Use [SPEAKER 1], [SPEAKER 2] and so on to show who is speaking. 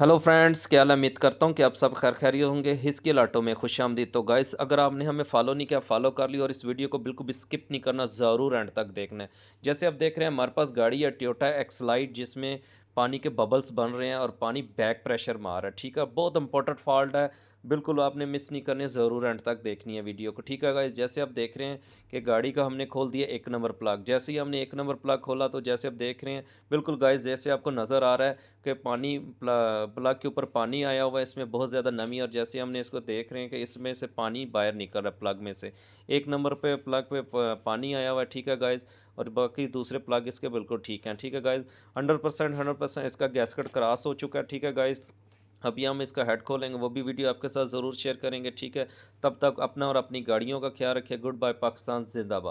[SPEAKER 1] Hello friends, क्या हाल है? उम्मीद करता हूँ कि आप सब खैर खैरियत होंगे। हिसकिल ऑटो में खुशामदीद। तो गाइस, अगर आपने हमें फॉलो नहीं किया, फॉलो कर लिया और इस वीडियो को बिल्कुल भी स्किप नहीं करना, ज़रूर एंड तक देखना है। जैसे आप देख रहे हैं, हमारे पास गाड़ी है टोयोटा एक्सलाइट, जिसमें पानी के बबल्स बन रहे हैं और पानी बैक प्रेशर मार रहा है। ठीक है, बहुत इंपॉर्टेंट फॉल्ट है। बिल्कुल आपने मिस नहीं करनी है, ज़रूर एंड तक देखनी है वीडियो को। ठीक है गाइस, जैसे आप देख रहे हैं कि गाड़ी का हमने खोल दिया 1 नंबर प्लग। जैसे ही हमने 1 नंबर प्लग खोला, तो जैसे आप देख रहे हैं, बिल्कुल गाइस जैसे आपको नज़र आ रहा है कि पानी प्लग के ऊपर पानी आया हुआ है, इसमें बहुत ज़्यादा नमी है। और जैसे हमने इसको देख रहे हैं कि इसमें से पानी बाहर निकल रहा है प्लग में से। 1 नंबर पे प्लग पे पानी आया हुआ है, ठीक है गाइज़। और बाकी दूसरे प्लग इसके बिल्कुल ठीक हैं, ठीक है गाइज़। 100% इसका गैसकट क्रॉस हो चुका है, ठीक है गाइज़। अभी हम इसका हेड खोलेंगे, वो भी वीडियो आपके साथ ज़रूर शेयर करेंगे, ठीक है। तब तक अपना और अपनी गाड़ियों का ख्याल रखिए। Good bye Pakistan, ज़िंदाबाद।